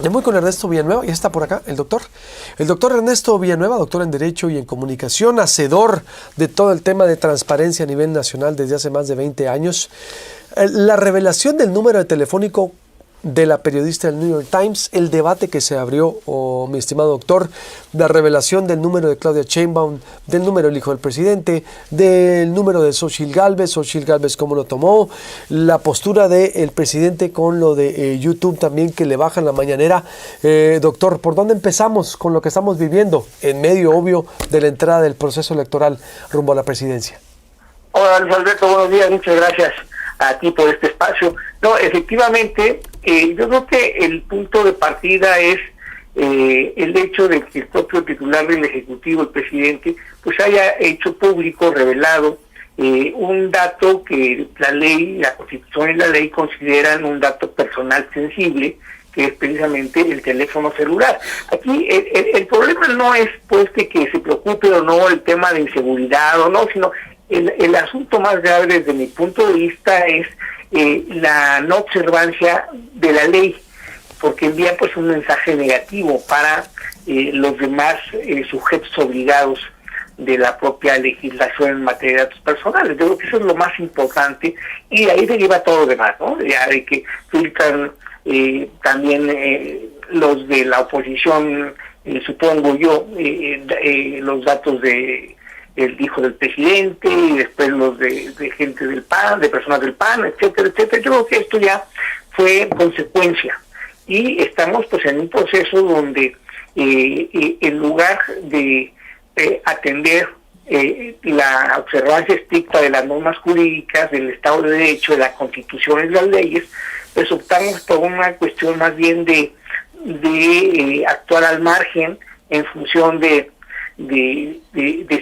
Ya voy con Ernesto Villanueva, ya está por acá el doctor. El doctor Ernesto Villanueva, doctor en Derecho y en Comunicación, hacedor de todo el tema de transparencia a nivel nacional desde hace más de 20 años. La revelación del número telefónico de la periodista del New York Times, el debate que se abrió, mi estimado doctor, la revelación del número de Claudia Sheinbaum, del número del hijo del presidente, del número de Xochitl Gálvez cómo lo tomó, la postura del presidente con lo de YouTube también, que le bajan la mañanera. Doctor, ¿por dónde empezamos con lo que estamos viviendo en medio, obvio, de la entrada del proceso electoral rumbo a la presidencia? Hola, Luis Alberto, buenos días, muchas gracias a ti por este espacio. No, efectivamente, yo creo que el punto de partida es el hecho de que el propio titular del Ejecutivo, el presidente, pues haya hecho público, revelado, un dato que la ley, la Constitución y la ley consideran un dato personal sensible, que es precisamente el teléfono celular. Aquí el problema no es pues de que se preocupe o no el tema de inseguridad o no, sino el asunto más grave desde mi punto de vista es la no observancia de la ley, porque envía pues un mensaje negativo para los demás sujetos obligados de la propia legislación en materia de datos personales. Yo creo que eso es lo más importante y de ahí deriva todo lo demás, ¿no? Ya de que filtran también los de la oposición, supongo yo, los datos de el hijo del presidente y después los de gente del PAN, de personas del PAN, etcétera, etcétera. Yo creo que esto ya fue consecuencia y estamos pues en un proceso donde en lugar de atender la observancia estricta de las normas jurídicas, del Estado de Derecho, de la Constitución y las leyes, pues optamos por una cuestión más bien de actuar al margen en función de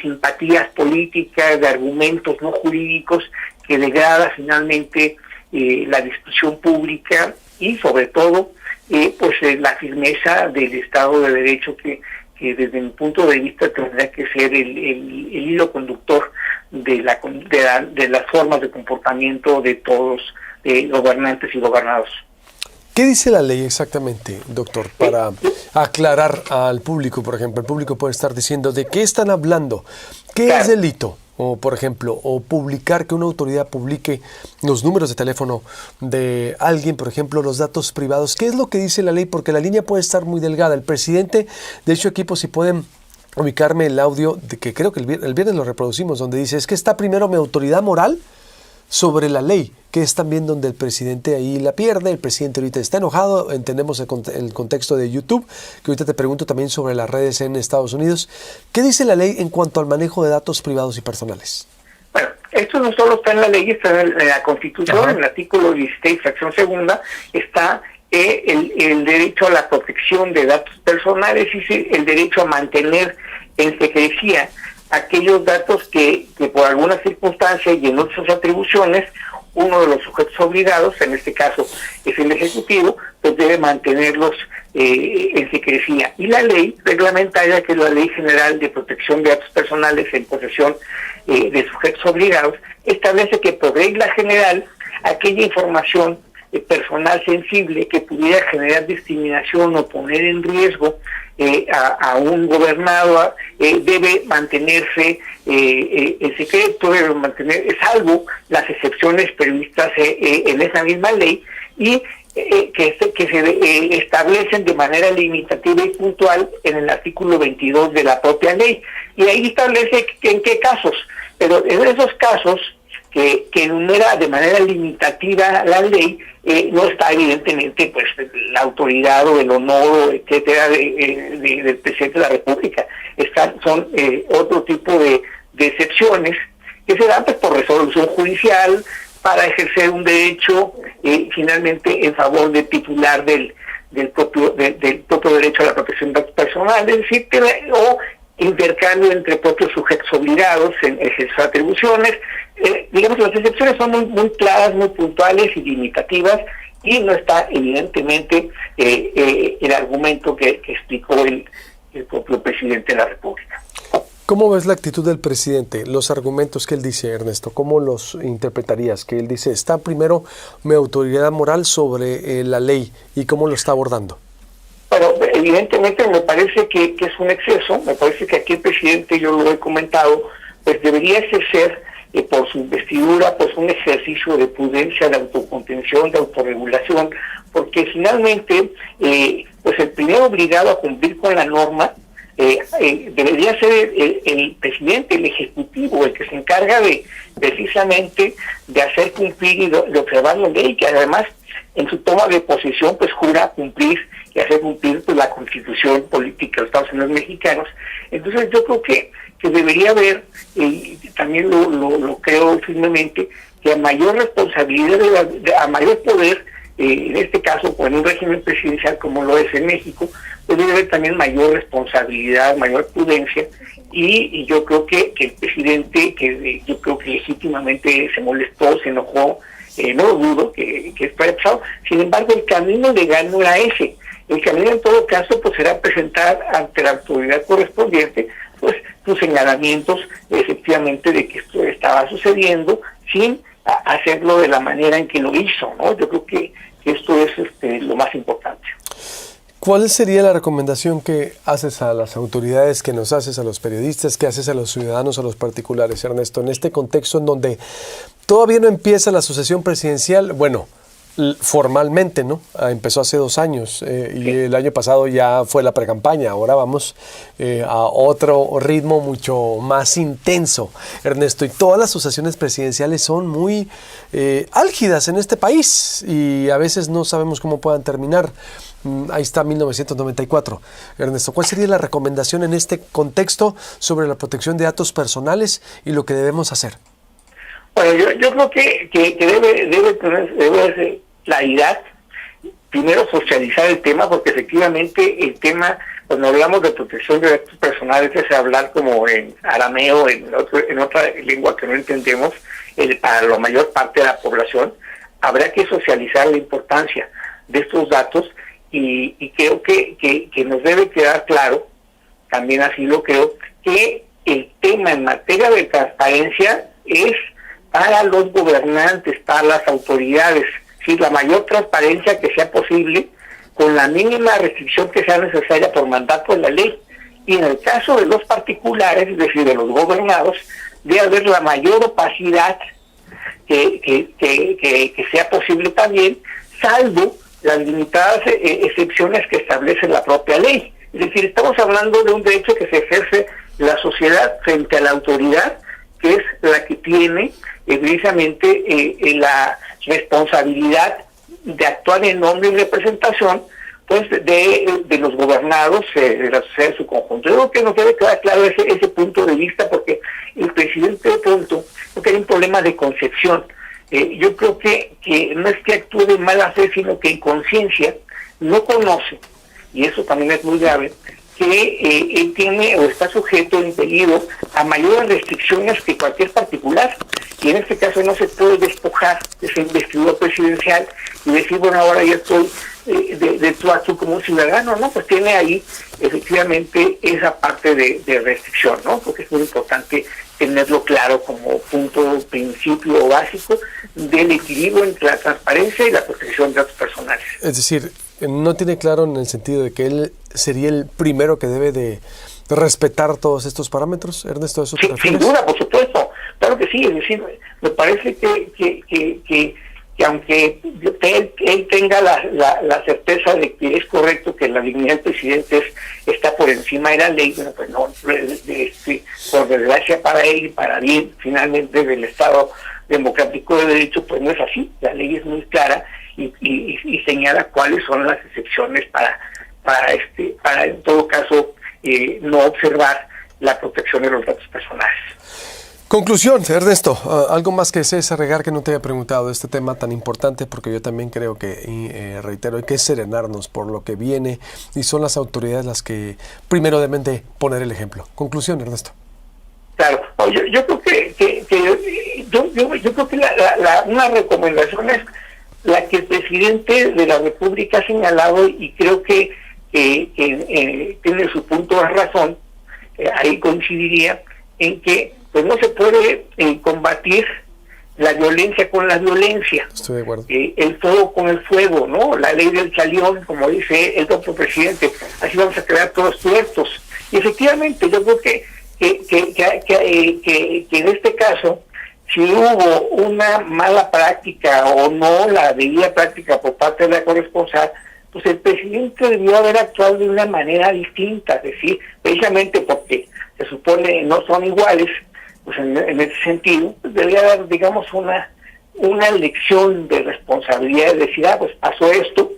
simpatías políticas, de argumentos no jurídicos, que degrada finalmente la discusión pública y sobre todo pues la firmeza del Estado de Derecho que desde mi punto de vista tendrá que ser el hilo conductor de las formas de comportamiento de todos gobernantes y gobernados. ¿Qué dice la ley exactamente, doctor? Para aclarar al público, por ejemplo, el público puede estar diciendo ¿de qué están hablando? ¿Qué es delito? O, por ejemplo, o publicar, que una autoridad publique los números de teléfono de alguien, por ejemplo, los datos privados. ¿Qué es lo que dice la ley? Porque la línea puede estar muy delgada. El presidente, de hecho, aquí pues si pueden ubicarme el audio, de que creo que el viernes lo reproducimos, donde dice, es que está primero mi autoridad moral sobre la ley, que es también donde el presidente ahí la pierde. El presidente ahorita está enojado, entendemos el contexto de YouTube, que ahorita te pregunto también sobre las redes en Estados Unidos. ¿Qué dice la ley en cuanto al manejo de datos privados y personales? Bueno, esto no solo está en la ley, está en la Constitución. Ajá. En el artículo 16, fracción segunda, está el derecho a la protección de datos personales y el derecho a mantener en secrecía aquellos datos que por alguna circunstancia y en otras atribuciones, uno de los sujetos obligados, en este caso es el Ejecutivo, pues debe mantenerlos en secrecía. Y la ley reglamentaria, que es la Ley General de Protección de Datos Personales en posesión de sujetos obligados, establece que por regla general aquella información personal sensible que pudiera generar discriminación o poner en riesgo a un gobernado debe mantenerse en secreto, debe mantener, salvo las excepciones previstas en esa misma ley y que se establecen de manera limitativa y puntual en el artículo 22 de la propia ley. Y ahí establece en qué casos, pero en esos casos que enumera de manera limitativa la ley, no está evidentemente pues la autoridad o el honor, etcétera, del presidente de la República. Son otro tipo de excepciones que se dan pues por resolución judicial para ejercer un derecho finalmente en favor del titular del propio derecho a la protección de datos personales, es decir, o intercambio entre propios sujetos obligados en ejercer atribuciones. Digamos, las excepciones son muy claras, muy puntuales y limitativas, y no está evidentemente el argumento que explicó el propio presidente de la República. ¿Cómo ves la actitud del presidente? Los argumentos que él dice, Ernesto, ¿cómo los interpretarías? Que él dice, está primero mi autoridad moral sobre la ley, ¿y cómo lo está abordando? evidentemente me parece que es un exceso. Me parece que aquí el presidente, yo lo he comentado, pues debería ejercer por su investidura pues un ejercicio de prudencia, de autocontención, de autorregulación, porque finalmente pues el primero obligado a cumplir con la norma debería ser el presidente, el ejecutivo, el que se encarga de precisamente de hacer cumplir y de observar la ley, que además en su toma de posesión pues jura cumplir y hacer cumplir pues la Constitución política de los Estados Unidos mexicanos. Entonces yo creo que debería haber, y también lo creo firmemente, que a mayor responsabilidad, a mayor poder, en este caso, en un régimen presidencial como lo es en México, pues debe haber también mayor responsabilidad, mayor prudencia, y yo creo que el presidente, que yo creo que legítimamente se molestó, se enojó, no lo dudo, que está pasado. Sin embargo, el camino legal no era ese. El camino, en todo caso, pues será presentar ante la autoridad correspondiente pues sus señalamientos efectivamente de que esto estaba sucediendo sin hacerlo de la manera en que lo hizo, ¿no? Yo creo que esto es lo más importante. ¿Cuál sería la recomendación que haces a las autoridades, que nos haces a los periodistas, que haces a los ciudadanos, a los particulares, Ernesto, en este contexto en donde todavía no empieza la sucesión presidencial? Bueno, formalmente, ¿no? Empezó hace 2 años y el año pasado ya fue la precampaña. Ahora vamos a otro ritmo mucho más intenso, Ernesto. Y todas las sucesiones presidenciales son muy álgidas en este país y a veces no sabemos cómo puedan terminar. Ahí está 1994. Ernesto, ¿cuál sería la recomendación en este contexto sobre la protección de datos personales y lo que debemos hacer? Bueno, yo creo que debe tener claridad. Primero, socializar el tema, porque efectivamente el tema, cuando hablamos de protección de datos personales, es hablar como en arameo, en otra lengua que no entendemos, para la mayor parte de la población. Habrá que socializar la importancia de estos datos y creo que nos debe quedar claro, también así lo creo, que el tema en materia de transparencia es para los gobernantes, para las autoridades, ¿sí? La mayor transparencia que sea posible, con la mínima restricción que sea necesaria por mandato de la ley. Y en el caso de los particulares, es decir, de los gobernados, debe haber la mayor opacidad que sea posible también, salvo las limitadas excepciones que establece la propia ley. Es decir, estamos hablando de un derecho que se ejerce la sociedad frente a la autoridad, que es la que tiene precisamente la responsabilidad de actuar en nombre y representación pues de los gobernados, de la sociedad en su conjunto. Yo creo que nos debe quedar claro ese punto de vista, porque el presidente de pronto no tiene un problema de concepción. Yo creo que no es que actúe de mala fe, sino que en conciencia no conoce, y eso también es muy grave, que él tiene o está sujeto, impedido a mayores restricciones que cualquier particular, y en este caso no se puede despojar de esa investidura presidencial y decir, bueno, ahora ya estoy de tú a tú como un ciudadano, ¿no? Pues tiene ahí efectivamente esa parte de restricción, ¿no? Porque es muy importante tenerlo claro como punto, principio básico del equilibrio entre la transparencia y la protección de datos personales. Es decir, no tiene claro en el sentido de que él sería el primero que debe de respetar todos estos parámetros, Ernesto, ¿a eso te refieres? Sin duda, por supuesto, claro que sí. Es decir, me parece que aunque él tenga la certeza de que es correcto que la dignidad del presidente está por encima de la ley, bueno, pues no, por desgracia para él y para bien finalmente del Estado democrático de derecho, pues no es así. La ley es muy clara y señala cuáles son las excepciones para en todo caso no observar la protección de los datos personales. Conclusión, Ernesto, algo más que desees agregar que no te haya preguntado de este tema tan importante, porque yo también creo que, reitero, hay que serenarnos por lo que viene y son las autoridades las que primero deben de poner el ejemplo. Conclusión, Ernesto. Claro, yo creo que yo creo que una recomendación es la que el presidente de la República ha señalado, y creo que tiene su punto de razón, ahí coincidiría en que pues no se puede combatir la violencia con la violencia, Estoy de acuerdo. el fuego con el fuego, ¿no? La ley del chalión, como dice el propio presidente, así vamos a crear todos tuertos. Y efectivamente, yo creo que en este caso, si hubo una mala práctica o no la debida práctica por parte de la corresponsal, pues el presidente debió haber actuado de una manera distinta, es decir, precisamente porque se supone no son iguales, pues en ese sentido, pues debería dar, digamos, una lección de responsabilidad, de decir, pues pasó esto,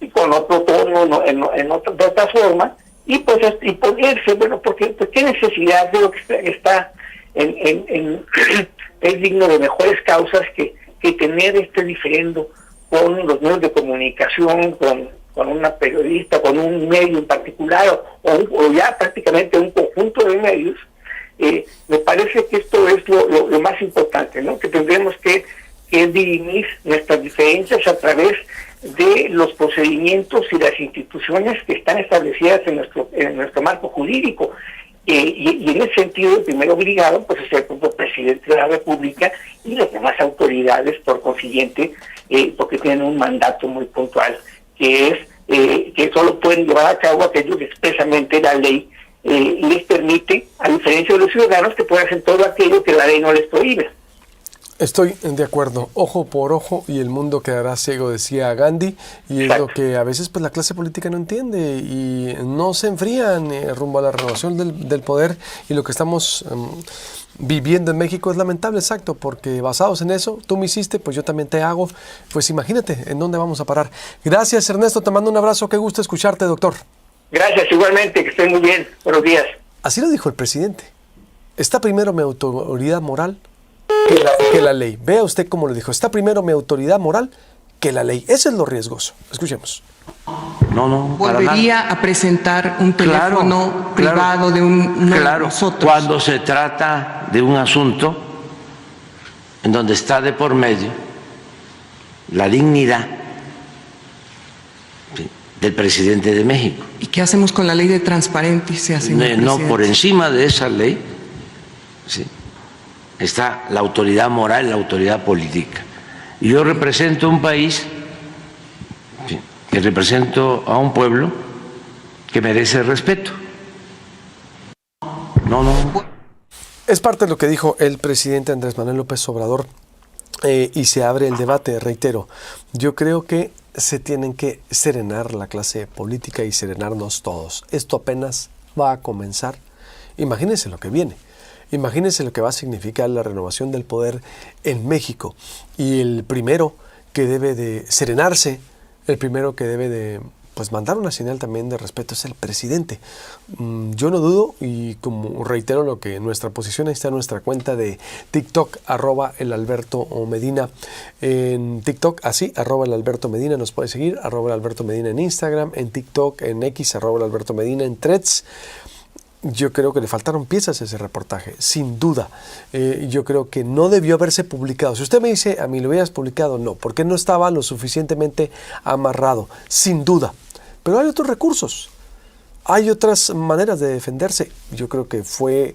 y con otro tono, de otra forma, y pues y ponerse, bueno, porque pues, qué necesidad de lo que está es digno de mejores causas que tener este diferendo con los medios de comunicación, con una periodista, con un medio en particular, o ya prácticamente un conjunto de medios. Me parece que esto es lo más importante, ¿no? Que tendremos que dirimir nuestras diferencias a través de los procedimientos y las instituciones que están establecidas en nuestro marco jurídico. Y en ese sentido, el primer obligado pues es el propio presidente de la República y las demás autoridades, por consiguiente, porque tienen un mandato muy puntual, que es que solo pueden llevar a cabo aquello que expresamente la ley les permite, a diferencia de los ciudadanos que pueden hacer todo aquello que la ley no les prohíbe. Estoy de acuerdo, ojo por ojo y el mundo quedará ciego, decía Gandhi, y es lo que a veces pues la clase política no entiende y no se enfrían rumbo a la renovación del poder, y lo que estamos viviendo en México es lamentable, exacto, porque basados en eso, tú me hiciste, pues yo también te hago, pues imagínate en dónde vamos a parar. Gracias, Ernesto, te mando un abrazo, qué gusto escucharte, doctor. Gracias, igualmente, que estén muy bien, buenos días. Así lo dijo el presidente, está primero mi autoridad moral que la ley. Vea usted cómo lo dijo. Está primero mi autoridad moral que la ley. Ese es lo riesgoso. Escuchemos. No. ¿Volvería a presentar un teléfono privado de uno de nosotros? Cuando se trata de un asunto en donde está de por medio la dignidad del presidente de México. ¿Y qué hacemos con la ley de transparencia, señor presidente? No, por encima de esa ley, sí, está la autoridad moral y la autoridad política. Y yo represento un país, que represento a un pueblo que merece respeto. Es parte de lo que dijo el presidente Andrés Manuel López Obrador, y se abre el debate, reitero. Yo creo que se tienen que serenar la clase política y serenarnos todos. Esto apenas va a comenzar. Imagínense lo que viene. Imagínense lo que va a significar la renovación del poder en México. Y el primero que debe de serenarse, el primero que debe de pues mandar una señal también de respeto es el presidente. Yo no dudo, y como reitero lo que nuestra posición, ahí está nuestra cuenta de TikTok, @elalbertomedina. En TikTok, así, @elalbertomedina, nos puede seguir, @elalbertomedina en Instagram, en TikTok, en X, @elalbertomedina, en Threads. Yo creo que le faltaron piezas a ese reportaje, sin duda. Yo creo que no debió haberse publicado. Si usted me dice, a mí lo hubieras publicado, no, porque no estaba lo suficientemente amarrado, sin duda. Pero hay otros recursos, hay otras maneras de defenderse. Yo creo que fue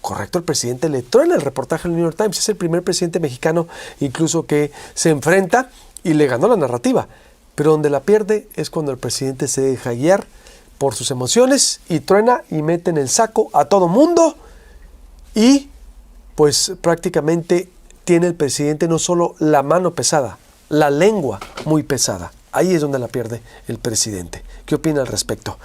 correcto, el presidente le truena el reportaje al New York Times. Es el primer presidente mexicano incluso que se enfrenta y le ganó la narrativa. Pero donde la pierde es cuando el presidente se deja guiar por sus emociones y truena y mete en el saco a todo mundo, y pues prácticamente tiene el presidente no solo la mano pesada, la lengua muy pesada. Ahí es donde la pierde el presidente. ¿Qué opina al respecto?